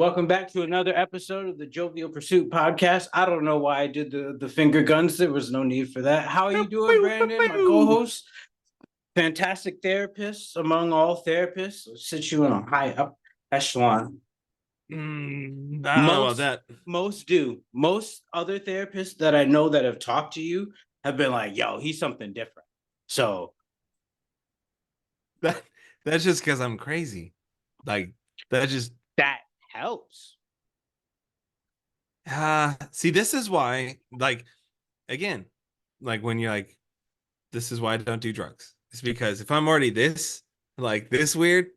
Welcome back to another episode of the Jovial Pursuit podcast. I don't know why I did the finger guns. There was no need for that. How are you doing, Brandon? My co-host, fantastic therapist among all therapists. Sit you in a high up echelon. I don't know about Most that. most do. Most other therapists that I know that have talked to you have been like, "Yo, he's something different." So That's just because I'm crazy. Like that just that helps. see, this is why, like, again, like when you're like, this is why I don't do drugs. It's because if I'm already this weird,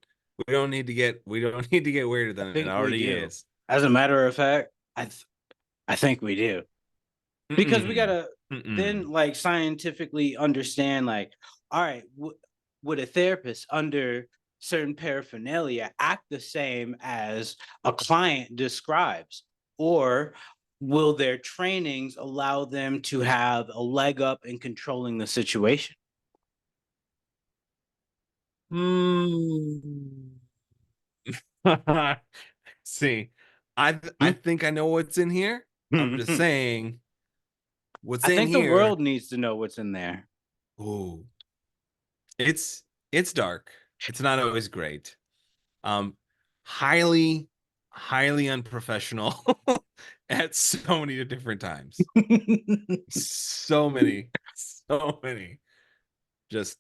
we don't need to get weirder I than it think we already do. is. As a matter of fact, I think we do. Because we Mm-mm. gotta then Mm-mm. like scientifically understand like, all right, would a therapist under certain paraphernalia act the same as a client describes, or will their trainings allow them to have a leg up in controlling the situation? Mm. See, I Hmm? think I know what's in here. I'm just saying what's I in think the here. world needs to know what's in there. Ooh. It's dark. It's not always great. Um, highly, highly unprofessional at so many different times. So many, so many. Just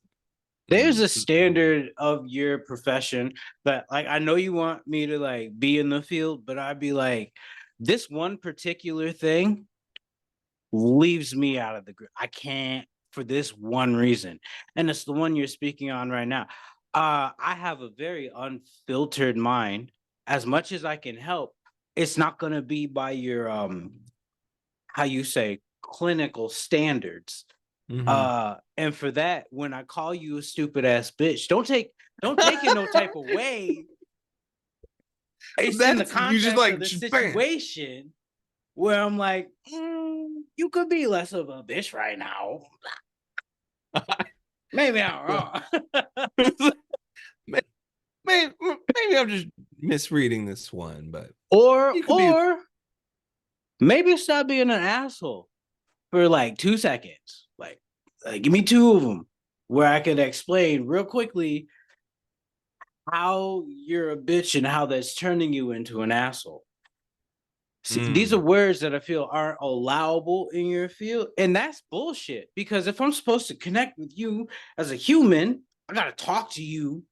There's a mm. standard of your profession that like I know you want me to like be in the field, but I'd be like, this one particular thing leaves me out of the group. I can't for this one reason. And it's the one you're speaking on right now. I have a very unfiltered mind. As much as I can help, it's not gonna be by your how you say clinical standards. Mhm. And for that, when I call you a stupid ass bitch, don't take it no type of way. It's in the That's you just context of like the bam. situation where I'm like, you could be less of a bitch right now. Maybe I'm wrong. Maybe I'm just misreading this one, but or you could be. or maybe stop being an asshole for like 2 seconds. Like give me two of them where I could explain real quickly how you're a bitch and how that's turning you into an asshole. See, these are Mm. words that I feel aren't allowable in your field, and that's bullshit. Because if I'm supposed to connect with you as a human, I gotta talk to you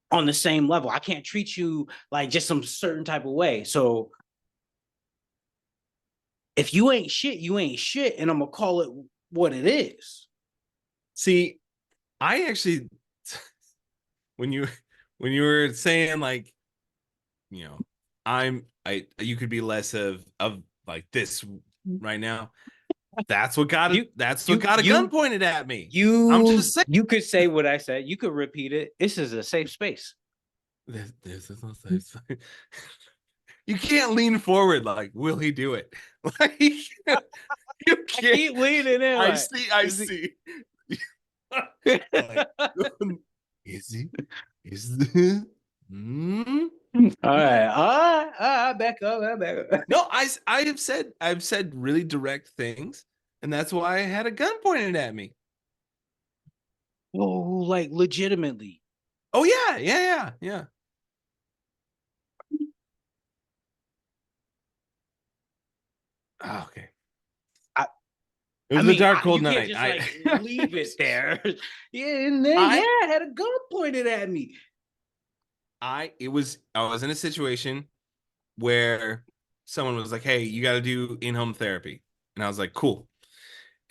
on the same level. I can't treat you like just some certain type of way. So if you ain't shit, you ain't shit, and I'm gonna call it what it is. See, I actually when you when you were saying like, you know, I you could be less of like this right now. You That's what you got a gun you pointed at me. I'm you just saying. you could say what I said. You could repeat it. This is a safe space. This is no safe. You can't lean forward like, will he do it? Like you I can't. keep leaning in I like, see, I is see. it? Like, is he? Is this? Mm? All right, back up, back up. No, I've said really direct things, and that's why I had a gun pointed at me. Oh, like legitimately. Oh yeah, yeah. Oh, okay. I, It I was a mean, dark, cold you can't night. just like leave it there. Yeah, and then yeah, I, I had a gun pointed at me. I was in a situation where someone was like, "Hey, you got to do in-home therapy," and I was like, "Cool,"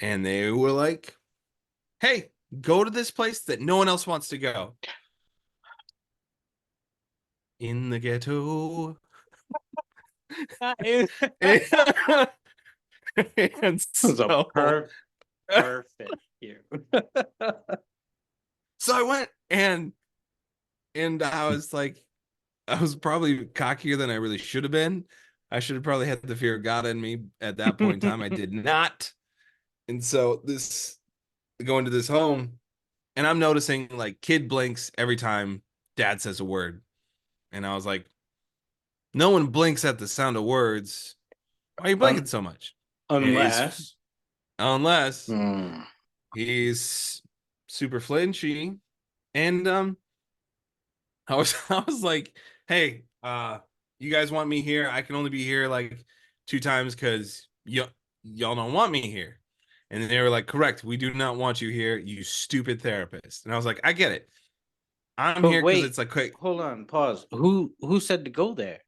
and they were like, "Hey, go to this place that no one else wants to go in the ghetto." It and, and was a perfect here. so I went and I was like, I was probably cockier than I really should have been. I should have probably had the fear of God in me at that point in time. I did not. And so this going to this home, and I'm noticing like kid blinks every time dad says a word. And I was like, No one blinks at the sound of words. Why are you blinking Un- so much? And he's unless. unless Mm. he's super flinchy. And I was like, hey, you guys want me here? I can only be here like 2 times because y'all don't want me here. And they were like, correct, we do not want you here, you stupid therapist. And I was like, I get it. I'm But here because wait, it's like quick. hold on, pause. Who said to go there?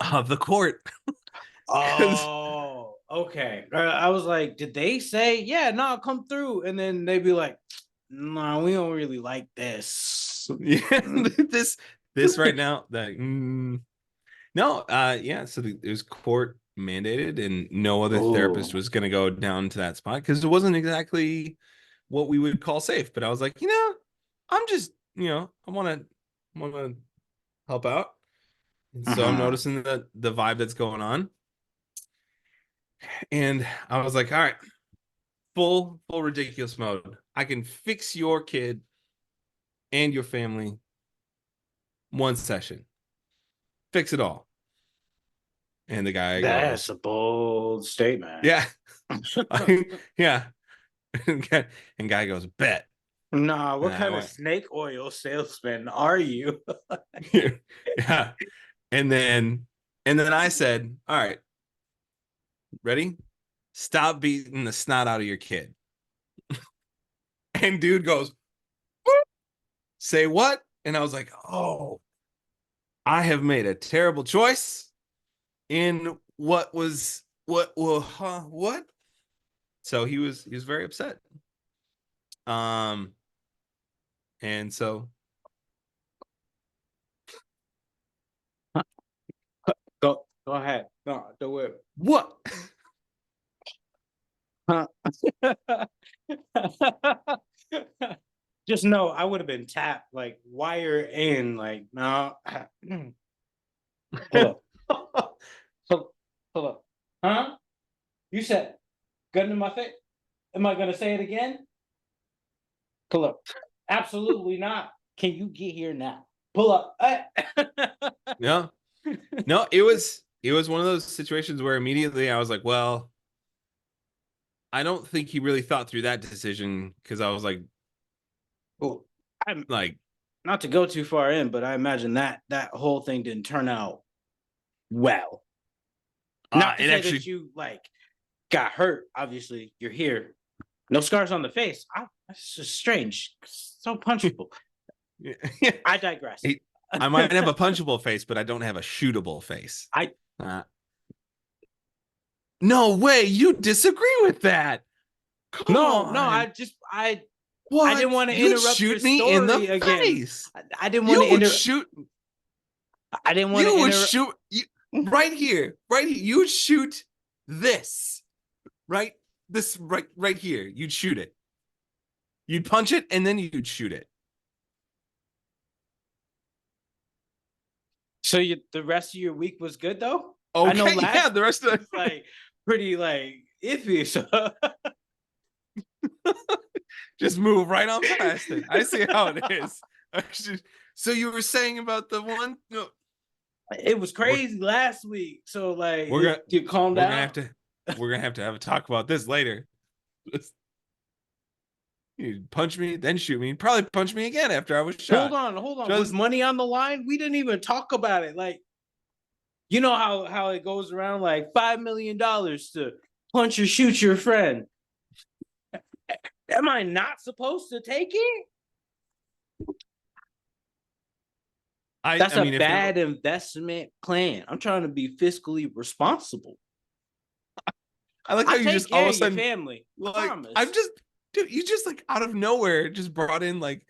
The court. Because Oh, okay. I was like, did they say, yeah, no, come through? And then they'd be like, no, we don't really like this. yeah, this right now, that no, yeah, so it was court mandated, and no other therapist Oh, was going to go down to that spot because it wasn't exactly what we would call safe. But I was like, I'm just, I want to help out, and so I'm uh-huh. noticing the vibe that's going on, and I was like, all right, full ridiculous mode. I can fix your kid and your family one session, fix it all. And the guy That's goes, a bold statement. yeah, yeah. And guy goes, bet. Nah, And what I kind of went, snake oil salesman are you? yeah. And then I said, all right, ready? Stop beating the snot out of your kid. And dude goes, say what? And I was like, oh, I have made a terrible choice in what? So he was very upset. Um, and so Go ahead. No, do it. what? Huh? Just know I would have been tapped, like wire in, like no. Hold up. Hold, hold up. Huh? You said gun in my face. Am I gonna say it again? Pull up. Absolutely not. Can you get here now? Pull up. No, no, it was one of those situations where immediately I was like, well, I don't think he really thought through that decision because I was Well, I'm like, not to go too far in, but I imagine that whole thing didn't turn out well. Not to it say that actually, you like got hurt. Obviously, you're here. No scars on the face. That's just strange. So punchable. yeah, I digress. I might have a punchable face, but I don't have a shootable face. I Uh, no way, you disagree with that? Come no. on, I didn't what? want to You'd interrupt your shoot me in the story again. face. I didn't want to You would inter. shoot. I didn't want to You would interrupt. shoot you, right here, right here. You would shoot this, right? This right here. You'd shoot it. You'd punch it and then you'd shoot it. So the rest of your week was good though. I know Okay, yeah. last The rest week of was like pretty like iffy. So just move right on past it. I see how it is. So you were saying about the one? No, it was we're crazy last week. So like we're gonna you calm we're gonna down. have to have a talk about this later. You punch me, then shoot me, probably punch me again after I was shot. Hold on. With Just money on the line, we didn't even talk about it. Like, you know how it goes around like $5 million to punch or shoot your friend. Am I not supposed to take it? That's I a mean, if there, bad investment plan. I'm trying to be fiscally responsible. I like how I you take just all care of a of your sudden, family. like, I'm Promise. just, dude, you just like out of nowhere just brought in like,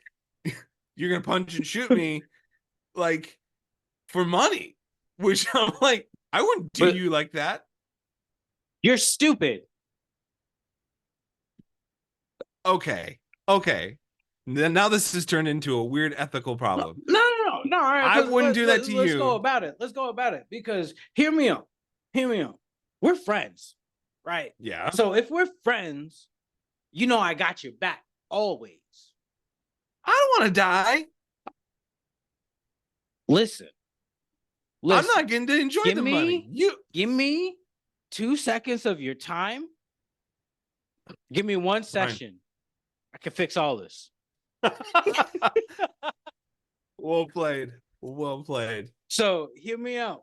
you're gonna punch and shoot me, like, for money, which I'm like, I wouldn't do But you like that. you're stupid. Okay, okay. Then now this has turned into a weird ethical problem. No. All right, I wouldn't do that to let's go you. about it. Let's go about it because hear me out. Hear me out. We're friends, right? Yeah. So if we're friends, you know I got your back always. I don't want to die. Listen, I'm Listen, not getting to enjoy give the money. give me 2 seconds of your time. Give me one Fine. session. I can fix all this. Well played. Well played. So hear me out.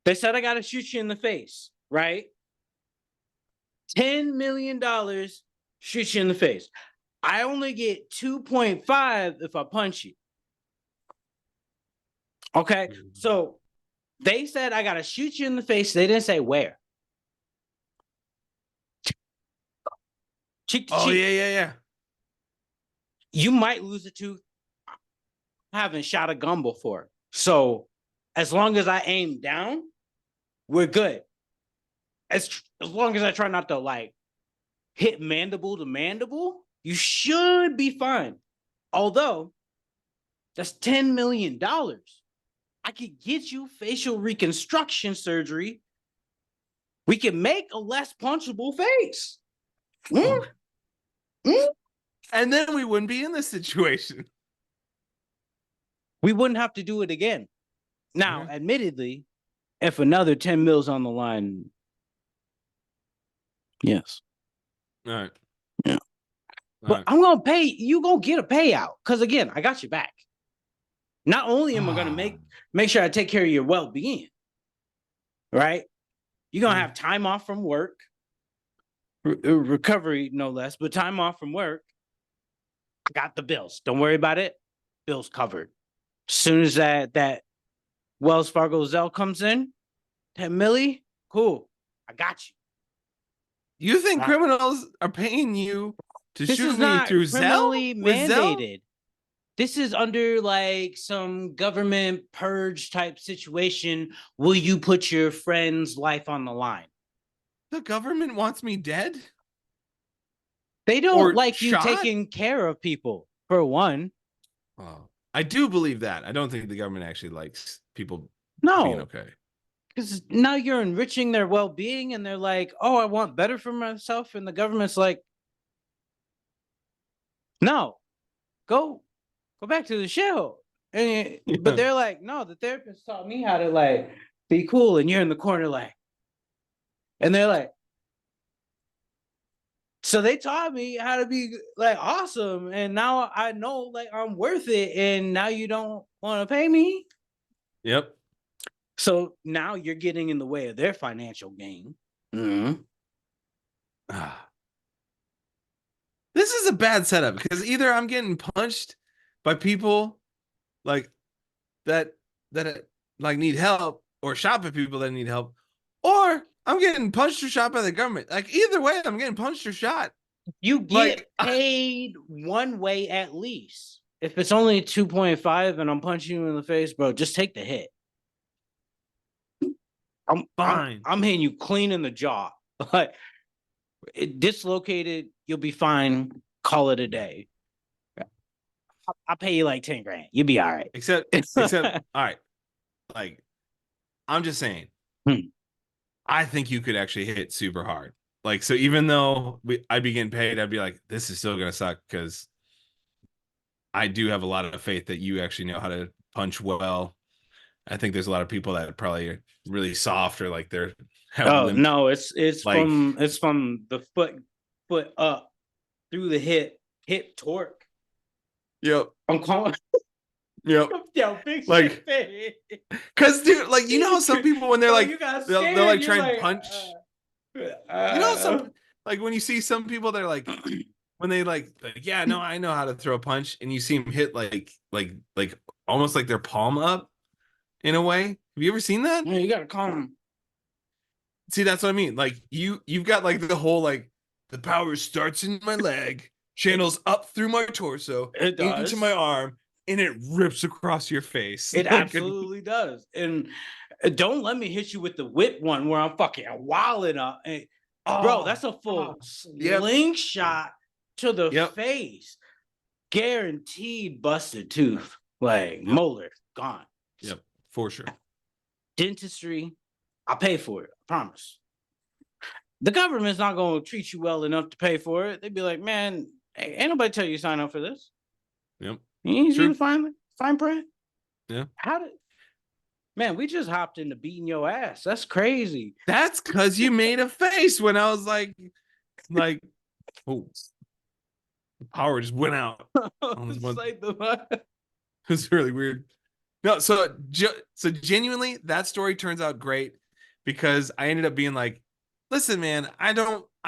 They said I got to shoot you in the face, right? $10 million, shoot you in the face. I only get 2.5 if I punch you. Okay. So they said I got to shoot you in the face. They didn't say where. Cheek to Oh, cheek. yeah. You might lose a tooth. I haven't shot a gun before. So as long as I aim down, we're good. As long as I try not to like hit mandible to mandible, you should be fine. Although that's $10 million. I could get you facial reconstruction surgery. We can make a less punchable face. Mm? Mm? And then we wouldn't be in this situation. We wouldn't have to do it again. Now, admittedly, if another 10 mils on the line, yes. All right. Yeah. All But right. I'm going to pay, you going to get a payout. Because again, I got your back. Not only am I going to make sure I take care of your well-being, right? You're going to have time off from work, recovery, no less, but time off from work. I got the bills. Don't worry about it. Bills covered. As soon as that Wells Fargo Zelle comes in, 10 milli, cool. I got you. You think criminals are paying you to This shoot is me not through criminally Zelle? With Zelle? mandated. This is under like some government purge type situation. Will you put your friend's life on the line? The government wants me dead? They don't Or like you shot? taking care of people, for one. Oh, I do believe that. I don't think the government actually likes people being No, okay. because now you're enriching their well-being and they're like, oh, I want better for myself. And the government's like, no, go back to the shell. And but they're like, no, the therapist taught me how to like be cool, and you're in the corner like, and they're like, so they taught me how to be like awesome, and now I know like I'm worth it, and now you don't want to pay me. Yep. So now you're getting in the way of their financial gain. Mm-hmm. This is a bad setup because either I'm getting punched by people like that like need help, or shot by people that need help, or I'm getting punched or shot by the government. Like either way, I'm getting punched or shot. You get paid one way at least. If it's only 2.5 and I'm punching you in the face, bro, just take the hit. I'm fine. I'm hitting you clean in the jaw. Like dislocated, you'll be fine. Call it a day. I'll pay you like 10 grand. You'll be all right. Except, all right. Like, I'm just saying, I think you could actually hit super hard. Like, so even though I'd be getting paid, I'd be like, this is still gonna suck because I do have a lot of faith that you actually know how to punch well. I think there's a lot of people that probably are really soft, or like they're no, it's like, from the foot up through the hip torque. Yep. I'm calling. Yep. Yo, big like, because dude, like, you know how some people when they're like they'll like try and punch. You know, some like when you see some people they're like when they like yeah, no, I know how to throw a punch, and you see them hit like almost like their palm up in a way. Have you ever seen that? Yeah, you gotta calm them. See, that's what I mean. Like you've got like the whole like the power starts in my leg, channels up through my torso, into my arm, and it rips across your face. It absolutely does. And don't let me hit you with the whip one where I'm fucking wilding up. And, bro, that's a full slingshot to the face. Guaranteed busted tooth. Like molar gone. Yep, for sure. Dentistry, I'll pay for it. I promise. The government's not going to treat you well enough to pay for it. They'd be like, man, ain't nobody tell you to sign up for this. Yep. You need to fine print. Yeah. How did Man, we just hopped into beating your ass. That's crazy. That's because you made a face when I was like, oh, the power just went out on this It's one. like the It's really weird. No, so genuinely, that story turns out great because I ended up being like, listen, man, I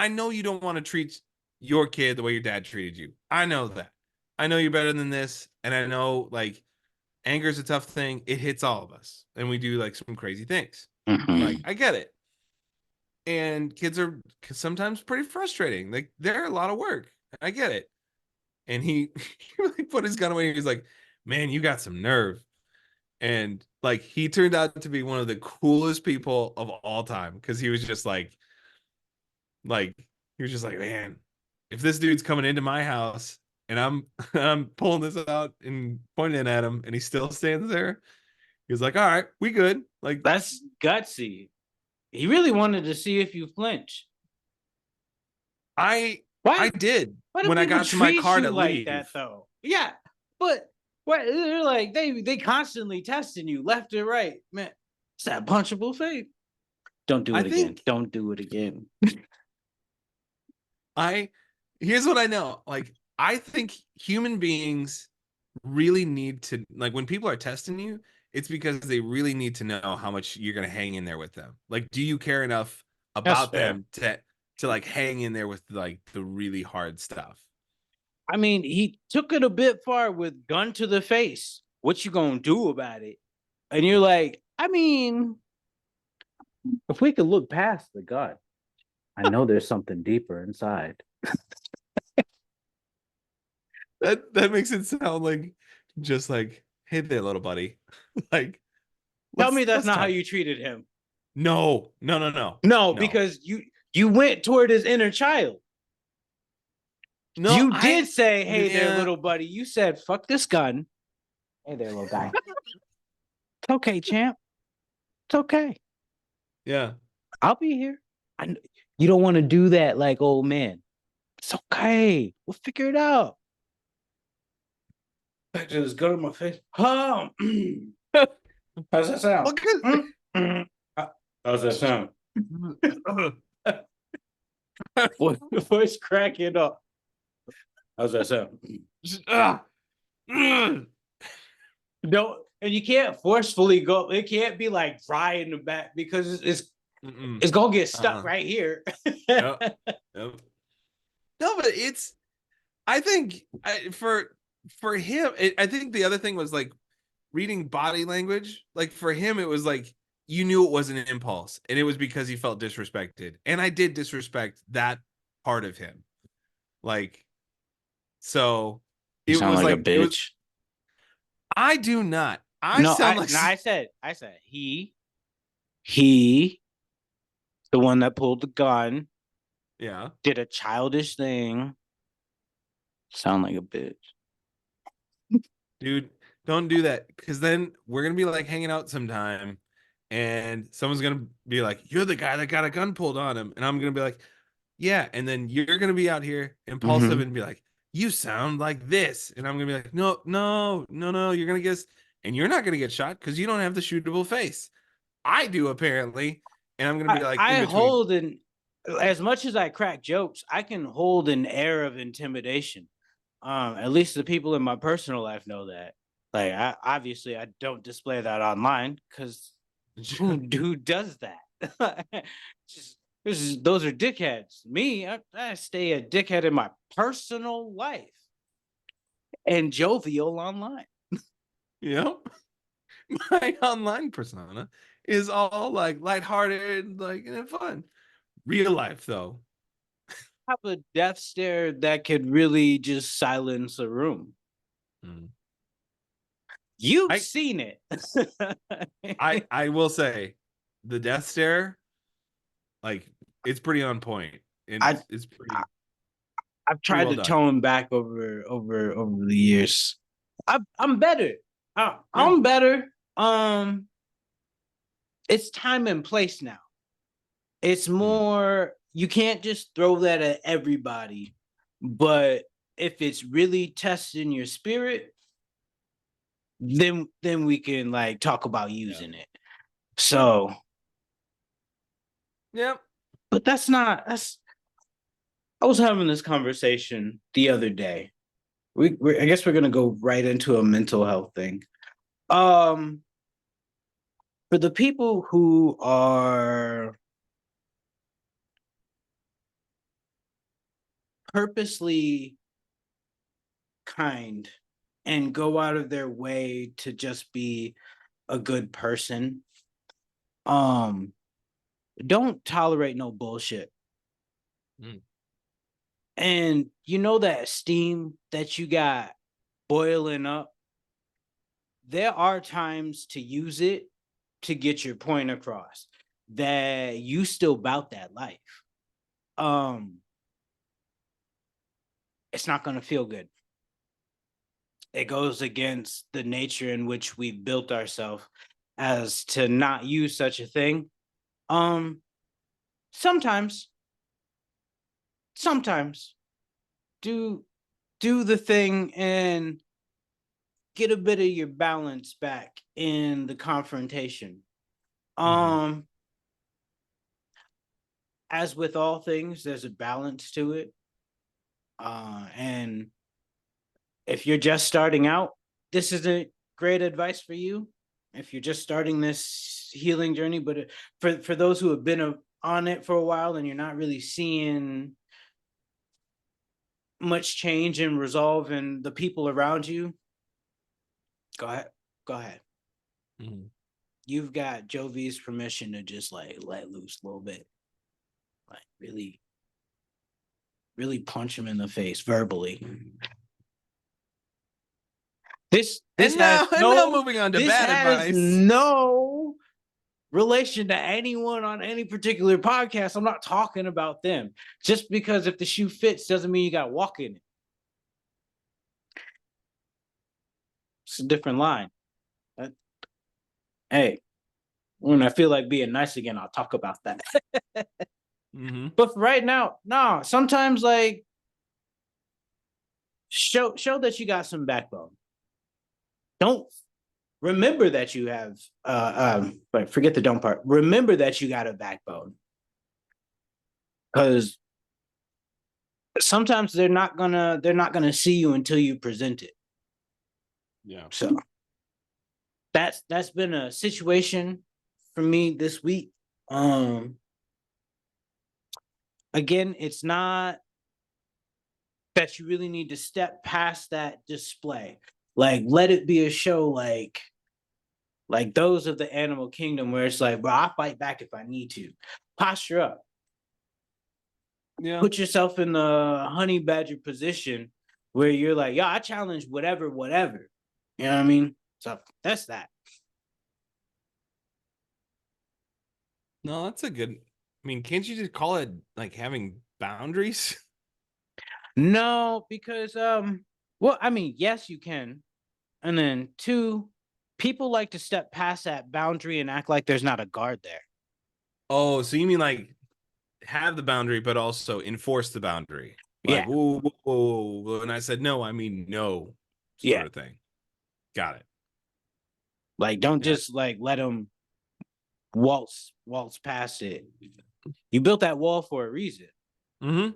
know you don't want to treat your kid the way your dad treated you. I know that. I know you're better than this, and I know like anger is a tough thing. It hits all of us, and we do like some crazy things. Like Mhm. I get it, and kids are sometimes pretty frustrating. Like they're a lot of work. I get it. And he like put his gun away. And he was like, "Man, you got some nerve." And like he turned out to be one of the coolest people of all time because he was just like he was just like, man, if this dude's coming into my house and I'm I'm pulling this out and pointing at him and he still stands there, he was like, all right, we good. Like That's gutsy. He really wanted to see if you flinch. I Why? I did Why do when I people got to my treat car you to like that leave. though? Yeah, but what they're like they constantly testing you left and right, man. It's that punchable face. Don't do I it again. think Don't do it again. I here's what I know. Like I think human beings really need to like when people are testing you, it's because they really need to know how much you're gonna hang in there with them. Like, do you care enough That's about fair. them to like hang in there with like the really hard stuff? I mean, he took it a bit far with gun to the face. What you gonna do about it? And you're like, I mean, if we could look past the gun, I know there's something deeper inside. That makes it sound like just like, hey there, little buddy. Like, Tell me that's let's not how talk. you treated him. No, no, no, no, No, no, because you went toward his inner child. no. You did say, "Hey there, Yeah, little buddy." You said, "Fuck this gun." Hey there, little guy. It's okay, champ. It's okay. yeah. I'll be here. You don't want to do that like old man. It's okay. We'll figure it out. I just go to my face. How's that sound? Well, good. How's that sound? Voice cracking up. How's that sound? No, and you can't forcefully go. It can't be like dry in the back because Mm-mm. it's gonna get stuck Uh-uh. right here. Yep. Yep. No, but it's. I think for him, I think the other thing was like reading body language. Like for him, it was like you knew it wasn't an impulse, and it was because he felt disrespected, and I did disrespect that part of him. Like so, You it sound was like a like it was. bitch. I do not. I No, sound like I said he, the one that pulled the gun, yeah. did a childish thing. Sound like a bitch. Dude, don't do that because then we're gonna be like hanging out sometime and someone's gonna be like, you're the guy that got a gun pulled on him, and I'm gonna be like, yeah, and then you're gonna be out here impulsive Mm-hmm. and be like, you sound like this, and I'm gonna be like, no, no, no, no, you're gonna get and you're not gonna get shot because you don't have the shootable face. I do apparently, and I'm gonna be like in I between. hold an as much as I crack jokes, I can hold an air of intimidation. At least the people in my personal life know that. Like, obviously I don't display that online because who does that? Just those are dickheads. Me, I stay a dickhead in my personal life and jovial online. Yep. My online persona is all like lighthearted, like and fun. Real life though. Have a death stare that could really just silence a room. Mm. You've I seen it. I will say the death stare, like it's pretty on point. I, It's I I've pretty tried well to done. tone back over the years. I'm better. Yeah. I'm better. It's time and place now. It's Mm. more you can't just throw that at everybody, but if it's really testing your spirit, then we can like talk about Yeah. using it. So, Yep. but that's I was having this conversation the other day. I guess we're gonna go right into a mental health thing. Um, for the people who are purposely kind and go out of their way to just be a good person, um, don't tolerate no bullshit. Mm. And you know that steam that you got boiling up, there are times to use it to get your point across that you still bout that life. Um, it's not going to feel good. It goes against the nature in which we built ourselves as to not use such a thing. Um, sometimes, sometimes do do the thing and get a bit of your balance back in the confrontation. Mm-hmm. Um, as with all things, there's a balance to it. And if you're just starting out, this isn't great advice for you. If you're just starting this healing journey, but for those who have been on it for a while and you're not really seeing much change and resolve in the people around you, go ahead. Go ahead. Mm-hmm. You've got Jovy's permission to just like let loose a little bit, like really, really punch him in the face verbally. And now moving on to This bad has advice. no relation to anyone on any particular podcast. I'm not talking about them. Just because if the shoe fits doesn't mean you got to walk in it. It's a different line. Uh, Hey, when I feel like being nice again, I'll talk about that. Mm-hmm. But for right now, no. Sometimes like show that you got some backbone. Don't remember that you have but forget the don't part. Remember that you got a backbone. Because sometimes they're not gonna see you until you present it. Yeah. So that's been a situation for me this week. Um Again, it's not that you really need to step past that display. Like let it be a show like those of the animal kingdom where it's like, bro, I'll fight back if I need to. Posture up. Yeah. Put yourself in the honey badger position where you're like, yo, I challenge whatever, whatever. You know what I mean? So that's that. No, that's a good. I mean, can't you just call it like having boundaries? No, because well, I mean, yes, you can. And then two, people like to step past that boundary and act like there's not a guard there. Oh, so you mean like have the boundary, but also enforce the boundary? Like, Yeah, whoa, whoa, whoa, whoa. And I said, no, I mean no, yeah. sort of thing. Got it. Like don't Got just like let them waltz past it. You built that wall for a reason. it. Mm-hmm.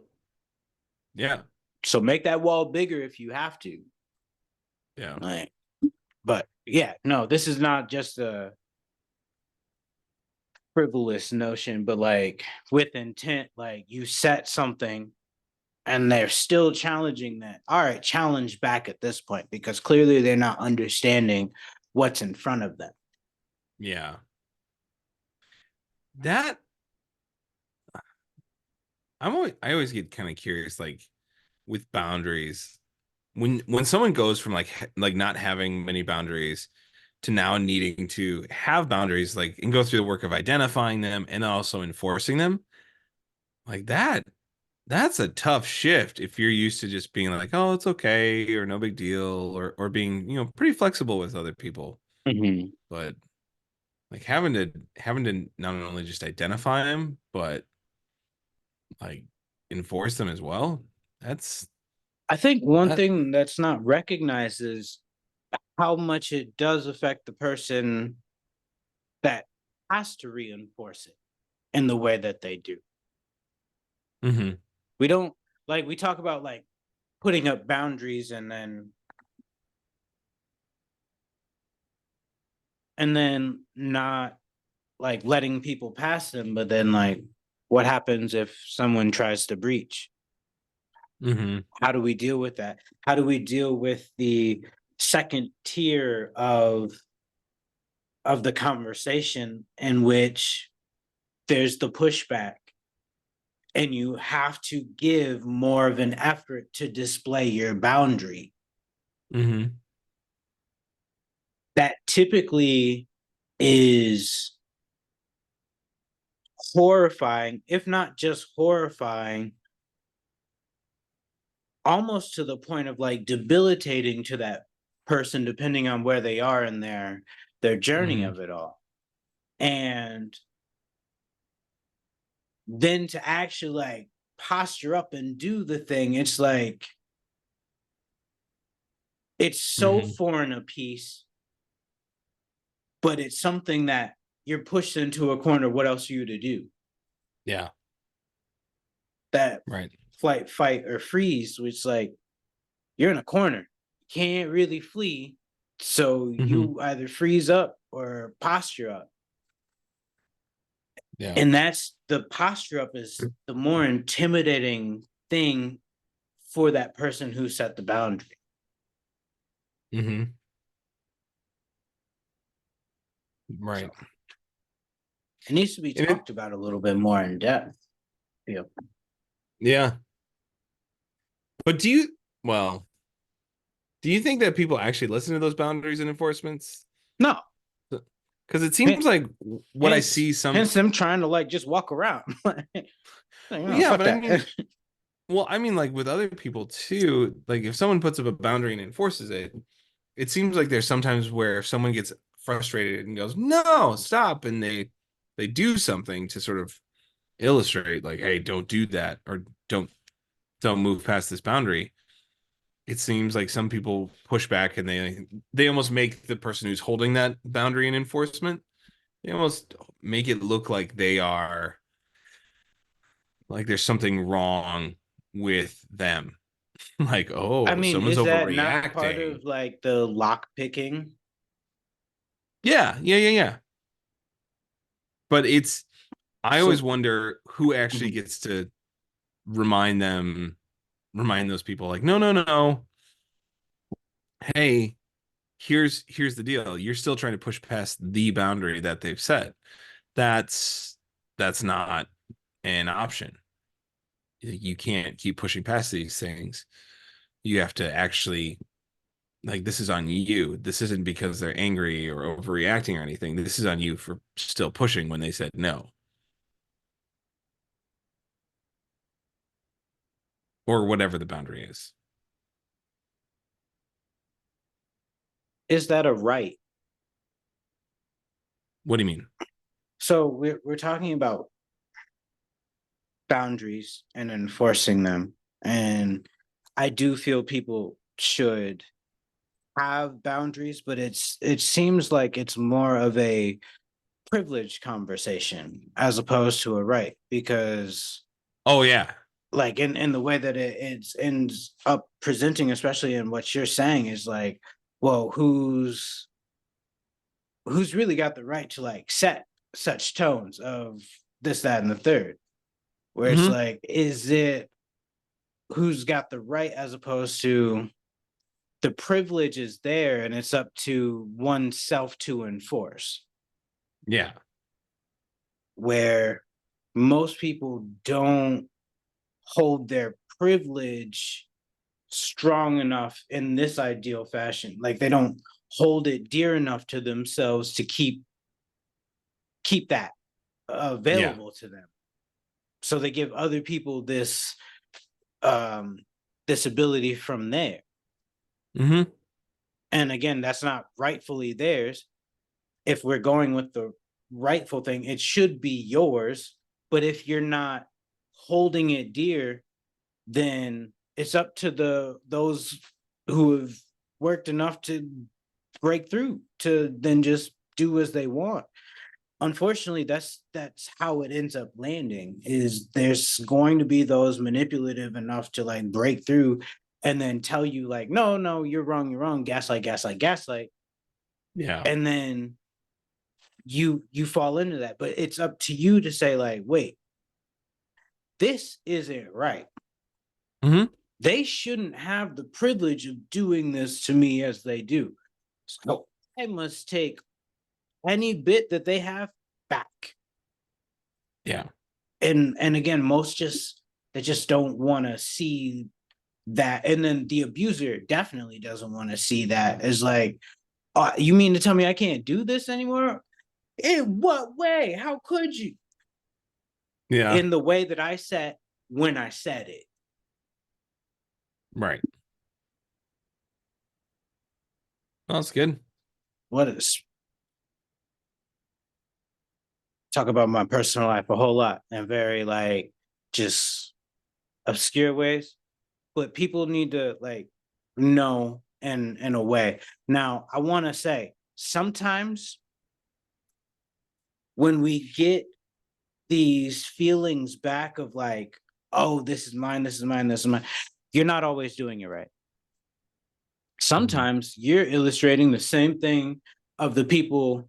Yeah. So make that wall bigger if you have to. Yeah. Like, but yeah, no, this is not just a frivolous notion, but like with intent, like you set something and they're still challenging that. All right, challenge back at this point because clearly they're not understanding what's in front of them. Yeah. That I always get kind of curious, like with boundaries. When someone goes from like not having many boundaries to now needing to have boundaries, like and go through the work of identifying them and also enforcing them, like that's a tough shift if you're used to just being like, oh, it's okay or no big deal or being, pretty flexible with other people. Mhm. But like having to not only just identify them, but like enforce them as well. That's I think one that thing that's not recognized is how much it does affect the person that has to reinforce it in the way that they do. Mm-hmm. We don't like we talk about like putting up boundaries and then not like letting people pass them, but then like what happens if someone tries to breach? Mm-hmm. How do we deal with that? How do we deal with the second tier of the conversation in which there's the pushback and you have to give more of an effort to display your boundary? Mm-hmm. That typically is horrifying, if not just horrifying, almost to the point of like debilitating to that person, depending on where they are in their journey Mm-hmm. of it all. And then to actually like posture up and do the thing, it's like it's so Mm-hmm. foreign a piece, but it's something that you're pushed into a corner. What else are you to do? Yeah. That Right. flight, fight, or freeze, which like you're in a corner. You can't really flee. So Mm-hmm. you either freeze up or posture up. Yeah. And that's the posture up is the more intimidating thing for that person who set the boundary. Mm-hmm. So Right. it needs to be And it, talked about a little bit more in depth. Yeah. yeah. But well, do you think that people actually listen to those boundaries and enforcements? No. Because it seems like what I Hence, see hence them trying to like just walk around. well, No, yeah, fuck but I that. mean, well, I mean, like with other people too, like if someone puts up a boundary and enforces it, it seems like there's sometimes where someone gets frustrated and goes, "No, stop," and they do something to sort of illustrate, like, "Hey, don't do that," or don't move past this boundary. It seems like some people push back and they almost make the person who's holding that boundary and enforcement, they almost make it look like they are like there's something wrong with them. Like, I oh, mean, someone's is that not part overreacting. of like the lock picking? Yeah, yeah, yeah, yeah. But I always So wonder who actually mhm. gets to remind them, remind those people, like, no, no, no. Hey, here's the deal. You're still trying to push past the boundary that they've set. That's that's not an option. You can't keep pushing past these things. You have to actually like this is on you. This isn't because they're angry or overreacting or anything. This is on you for still pushing when they said no or whatever the boundary is. is that a right? What do you mean? So we're talking about boundaries and enforcing them. And I do feel people should have boundaries, but it seems like it's more of a privilege conversation as opposed to a right because Oh yeah. like in the way that it ends up presenting, especially in what you're saying, is like, well, who's really got the right to like set such tones of this, that, and the third? Where it's Hmm. like, is it who's got the right as opposed to the privilege is there and it's up to oneself to enforce, Yeah. where most people don't hold their privilege strong enough in this ideal fashion. Like they don't hold it dear enough to themselves to keep that Yeah. available to them. So they give other people um this ability from there. Hmm. And again, that's not rightfully theirs. If we're going with the rightful thing, it should be yours. But if you're not holding it dear, then it's up to those who have worked enough to break through to then just do as they want. unfortunately, that's how it ends up landing. Is there's going to be those manipulative enough to like break through and then tell you like, no, no, you're wrong, gaslight, gaslight, gaslight, Yeah. and then you fall into that. But it's up to you to say like, wait, this isn't right. Hmm. They shouldn't have the privilege of doing this to me as they do. So I must take any bit that they have back. Yeah. And again, most just they just don't want to see that. And then the abuser definitely doesn't want to see that. It's like, you mean to tell me I can't do this anymore? In what way? How could you? Yeah. In the way that I said when I said it. Right. Well, that's good. What is talk about my personal life a whole lot and very like just obscure ways, but people need to like know in a way. Now, I want to say sometimes when we get these feelings back of like, oh, this is mine, this is mine, this is mine, you're not always doing it right. Hmm. Sometimes you're illustrating the same thing of the people,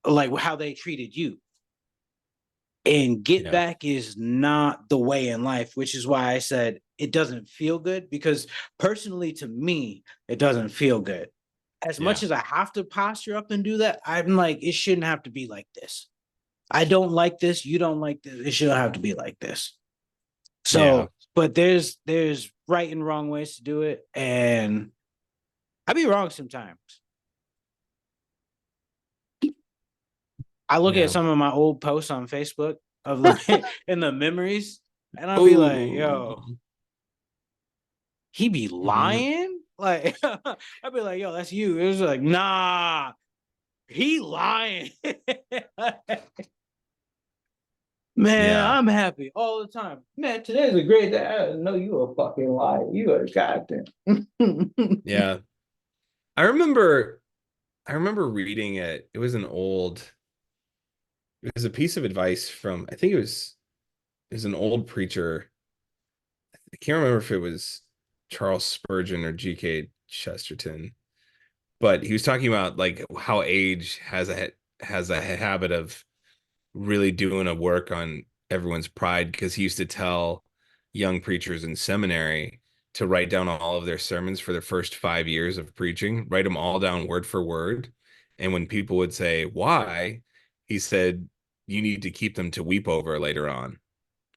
like how they treated you. And get Yeah. back is not the way in life, which is why I said it doesn't feel good, because personally to me, it doesn't feel good. As much Yeah. as I have to posture up and do that, I'm like, it shouldn't have to be like this. I don't like this. You don't like this. It shouldn't have to be like this. Yeah. So, but there's right and wrong ways to do it. And I be wrong sometimes. I look at Yeah. some of my old posts on Facebook of like in the memories, and I'll be like, yo, Oh. he be Mhm. lying? Like, I'd be like, yo, that's you. It was like, nah, he lying. Man, Yeah. I'm happy all the time. Man, today's a great day. I know you a fucking liar. You a goddamn. Yeah. I remember I remember reading it. It was a piece of advice from I think it was an old preacher. I can't remember if it was Charles Spurgeon or G.K. Chesterton, but he was talking about like how age has a habit of really doing a work on everyone's pride because he used to tell young preachers in seminary to write down all of their sermons for their first 5 years of preaching, write them all down word for word. And when people would say, why? He said, you need to keep them to weep over later on.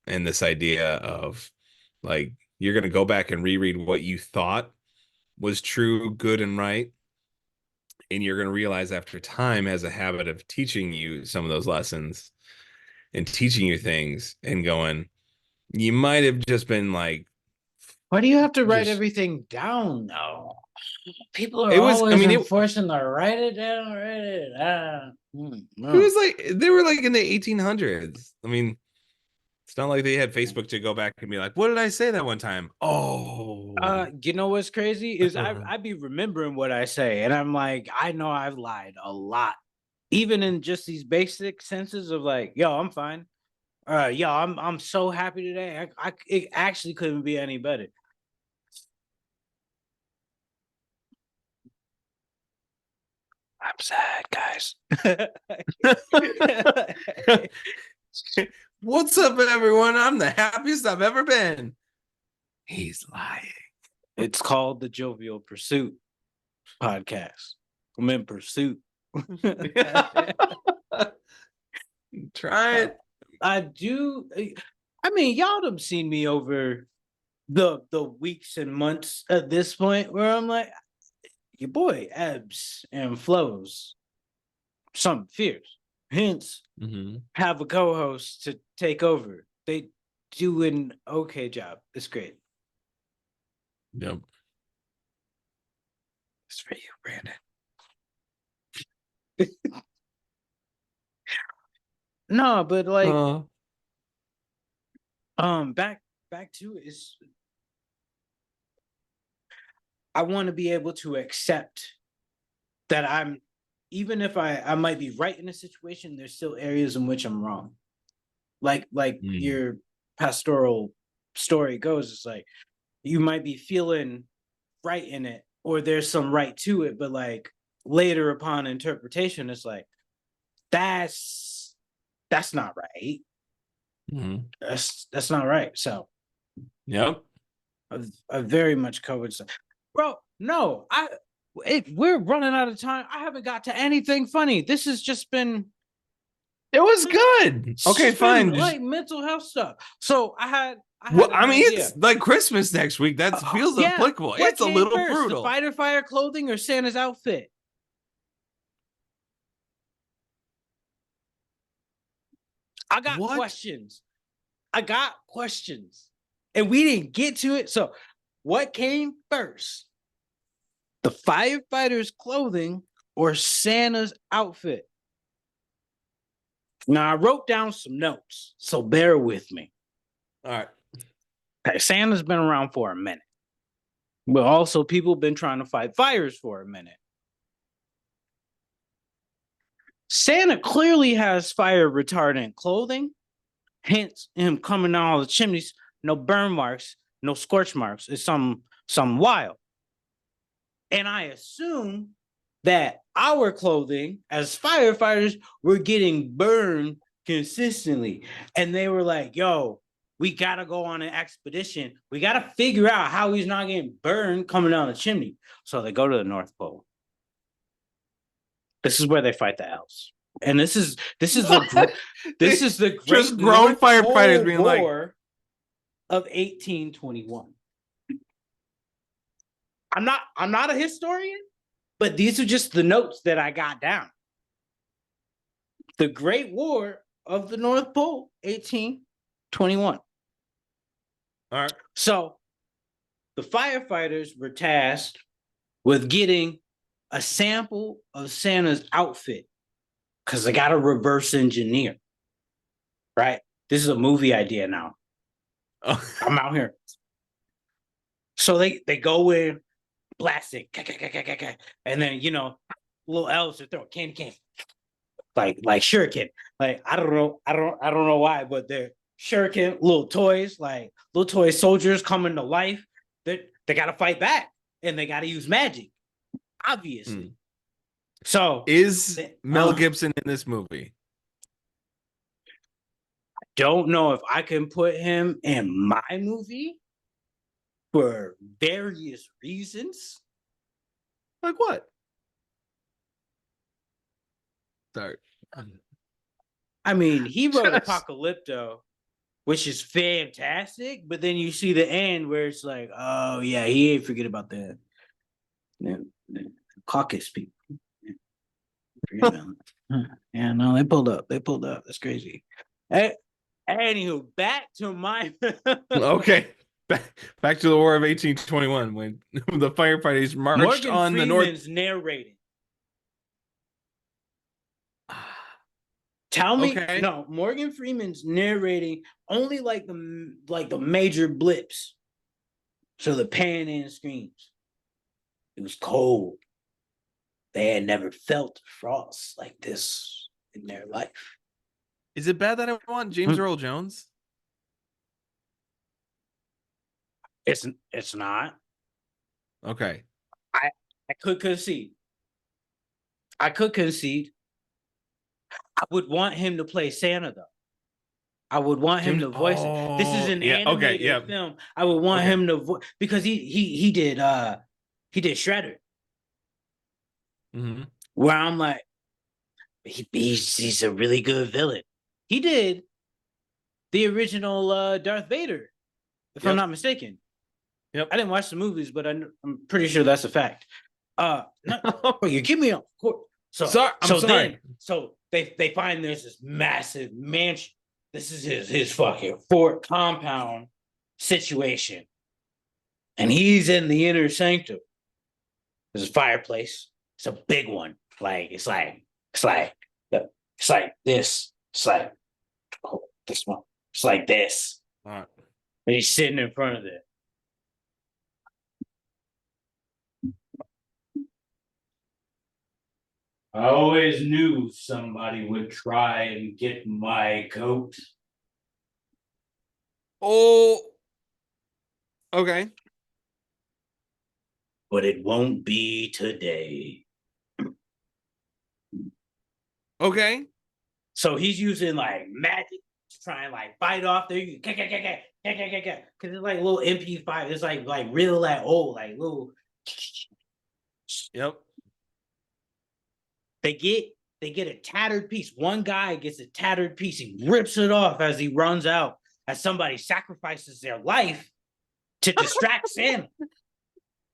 And this idea of like, you're going to go back and reread what you thought was true, good, and right. And you're going to realize after time has a habit of teaching you some of those lessons and teaching you things and going, you might have just been like, Why do you have to write just, everything down though? People are it was, I always mean, enforcing the write it down, write it down. it No. was like, they were like in the 1800s. I mean, it's not like they had Facebook to go back and be like, what did I say that one time? Oh, You know what's crazy is I be remembering what I say, and I'm like, I know I've lied a lot, even in just these basic senses of like, yo, I'm fine. Yo, I'm so happy today. It actually couldn't be any better. I'm sad, guys. what's up, everyone? I'm the happiest I've ever been. He's lying. It's called the Jovial Pursuit podcast. I'm in pursuit. Try it. I do. I mean, y'all have seen me over the weeks and months at this point where I'm like, your boy ebbs and flows. Some fierce. Hence, Mm-hmm. have a co-host to take over. They do an okay job. It's great. Yep. It's for you, Brandon. No, but like, Uh, back to it is I want to be able to accept that I'm even if I might be right in a situation, there's still areas in which I'm wrong. Like Mm. your pastoral story goes, it's like you might be feeling right in it, or there's some right to it, but like later upon interpretation, it's like that's that's not right. Mhm. That's not right. So Yep. I very much coincide. Bro, no, we're running out of time. I haven't got to anything funny. This has just been It was good. it's Okay, just been fine. Just like mental health stuff. So I well, had an I mean, idea. it's like Christmas next week. That feels Yeah, applicable. what It's a came little first, the brutal. fighter fire clothing or Santa's outfit? I got What? questions. I got questions. And we didn't get to it. So, what came first? The firefighter's clothing or Santa's outfit? Now, I wrote down some notes, so bear with me. All right. Okay, Santa's been around for a minute, but also people been trying to fight fires for a minute. Santa clearly has fire retardant clothing, hence him coming down all the chimneys, no burn marks, no scorch marks. It's some wild. And I assume that our clothing as firefighters were getting burned consistently. And they were like, yo, we got to go on an expedition. We got to figure out how he's not getting burned coming down the chimney. So they go to the North Pole. This is where they fight the elves. And this is the What? this is the Just Great grown North firefighters Pole being like, War of 1821. I'm not a historian, but these are just the notes that I got down. The Great War of the North Pole, 1821. all right. So the firefighters were tasked with getting a sample of Santa's outfit because they got to reverse engineer, right? This is a movie idea now. Oh. I'm out here. So they go in, blast it, and then, little elves are throwing candy, like shuriken. Like I don't know why, but they're shuriken little toys, like little toy soldiers coming to life. They got to fight back, and they got to use magic, obviously. So Is Mel Gibson in this movie? don't know if I can put him in my movie for various reasons. Like what? Sorry. I mean, he wrote Just Apocalypto, which is fantastic, but then you see the end where it's like, oh yeah, he ain't forget about the caucus people. Yeah, no, they pulled up. They pulled up. That's crazy. Anywho, back to my okay. Back to the War of 1821 when the firefighters marched Morgan on the north. Freeman's narrating. Tell me, Okay. no, Morgan Freeman's narrating only like the major blips. So the pan in screams. It was cold. They had never felt frost like this in their life. Is it bad that I want James Earl Jones? It's not. Okay. I could concede. I could concede. I would want him to play Santa though. I would want him James. to voice it. This is Oh, an yeah. Okay. animated Yeah. film. I would want Okay. him to because he did Shredder. Mm-hmm. Where I'm like, he's a really good villain. He did the original Darth Vader, if I'm Yep. not mistaken. Yep. I didn't watch the movies, but I'm pretty sure that's a fact. No, you give me a so sorry. I'm sorry. Then they find there's this massive mansion. This is his fucking fort compound situation, and he's in the inner sanctum. There's a fireplace. It's a big one. Like it's like this. It's like this one. It's like this. All right. And he's sitting in front of it. I always knew somebody would try and get my coat. Oh, okay. But it won't be today. Okay. So he's using like magic to try and like fight off there. Because it's like little MP5. It's like real like old, like little. Yep. They get they get a tattered piece. One guy gets a tattered piece. He rips it off as he runs out. As somebody sacrifices their life to distract Santa.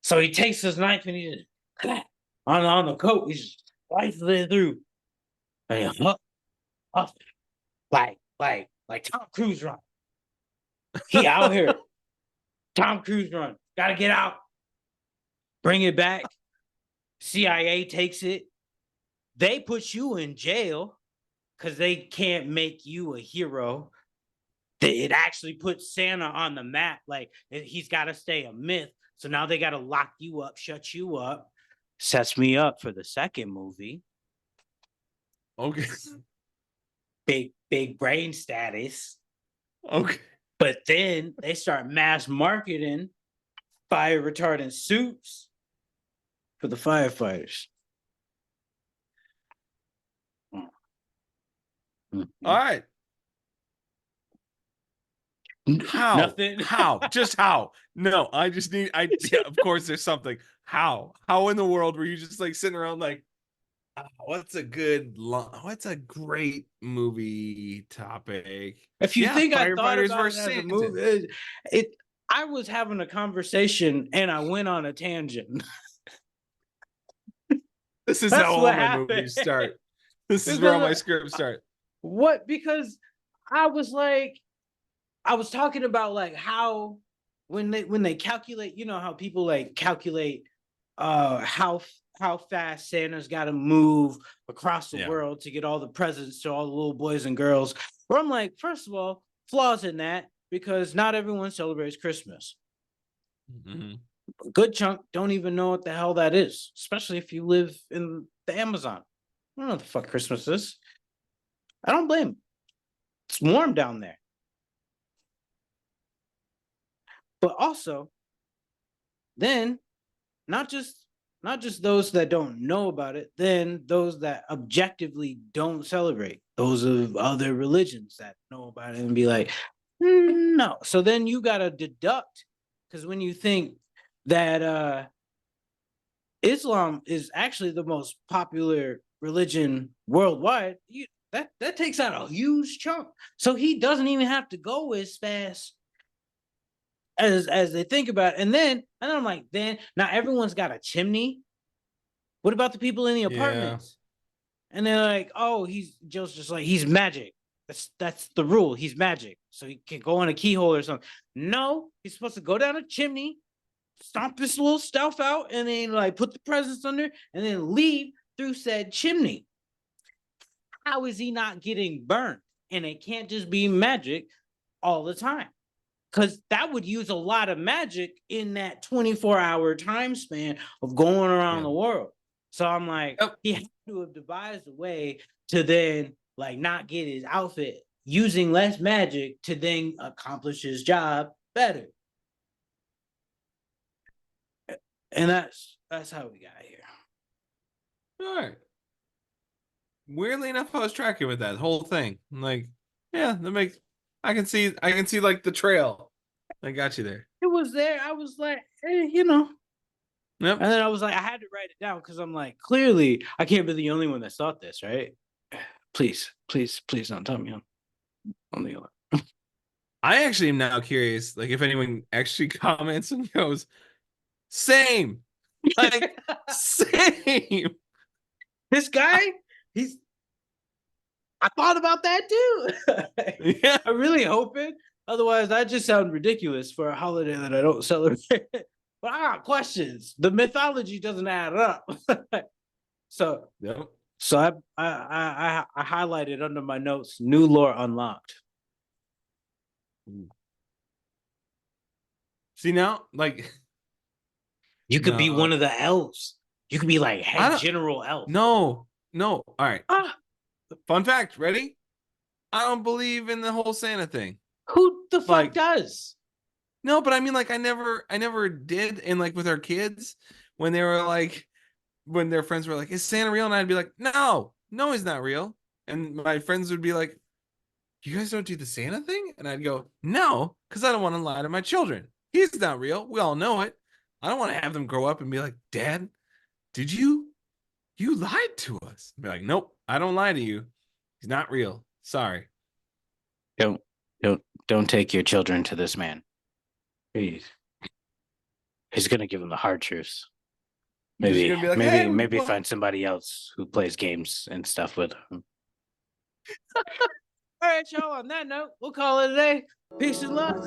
So he takes his knife and he just on the coat. He just slices it through. And he, like Tom Cruise run. He out here. Tom Cruise run. Gotta get out. Bring it back. CIA takes it. They put you in jail because they can't make you a hero. It actually puts Santa on the map. Like he's got to stay a myth. So now they got to lock you up, shut you up. Sets me up for the second movie. Okay. Big brain status. Okay. But then they start mass marketing fire retardant suits for the firefighters. All right. How? Nothing. How? Just how? No, I just need. Yeah, of course, there's something. How? How in the world were you just like sitting around like, what's a good? What's a great movie topic? If you Yeah, think I thought firefighters about it versus as a Santa. movie, I was having a conversation and I went on a tangent. This is how That's all what my happened. movies start. This is where all my Because scripts start. what? Because I was like, I was talking about like how when they calculate, you know how people like calculate how fast Santa's got to move across the Yeah. world to get all the presents to all the little boys and girls. Where I'm like, first of all, flaws in that because not everyone celebrates Christmas. Mm-hmm. A good chunk don't even know what the hell that is, especially if you live in the Amazon. I don't know what the fuck Christmas is. I don't blame them. It's warm down there. But also, then not just not just those that don't know about it, then those that objectively don't celebrate, those of other religions that know about it and be like, no. So then you gotta deduct, because when you think that Islam is actually the most popular religion worldwide, that takes out a huge chunk. So he doesn't even have to go as fast as they think about it. And then I'm like, then not everyone's got a chimney. What about the people in the Yeah. apartments? And they're like, oh, Joe's just like, he's magic. That's the rule. He's magic. So he can go in a keyhole or something. No, he's supposed to go down a chimney, stomp his little stuff out, and then like put the presents under, and then leave through said chimney. How is he not getting burned? And it can't just be magic all the time. Because that would use a lot of magic in that 24-hour time span of going around Yeah. the world. So I'm like, Yep. he had to have devised a way to then like not get his outfit using less magic to then accomplish his job better. And that's how we got here. All right. Weirdly enough, I was tracking with that whole thing. I'm like, yeah, that makes. I can see like the trail. I got you there. It was there. I was like, Yep. And then I was like, I had to write it down because I'm like, clearly, I can't be the only one that thought this, right? Please, please, please don't tell me I'm the only one. I actually am now curious, like if anyone actually comments and goes, same, like same. This guy, he's. I thought about that too. Yeah. I really hope it. Otherwise, I just sound ridiculous for a holiday that I don't celebrate. But I got questions. The mythology doesn't add up. so, Yep. so I highlighted under my notes new lore unlocked. See now, like You could be no, one of the elves. You could be like I head don't. general elf. No, No. All right. Ah, Fun fact. Ready? I don't believe in the whole Santa thing. who the fuck Like, does? no, but I mean, like, I never did. And like with our kids, when they were like, when their friends were like, "Is Santa real?" and I'd be like, "No, no, he's not real." And my friends would be like, "You guys don't do the Santa thing?" And I'd go, "No, because I don't want to lie to my children. He's not real. We all know it. I don't want to have them grow up and be like, Dad, did you lied to us?" And be like, "Nope, I don't lie to you. He's not real. Sorry." Don't don't take your children to this man. Please. He's gonna give them the hard truths. You're just Maybe, gonna be like, "Hey, maybe, we maybe bought find somebody else who plays games and stuff with him. All right, y'all. On that note, we'll call it a day. Peace and love.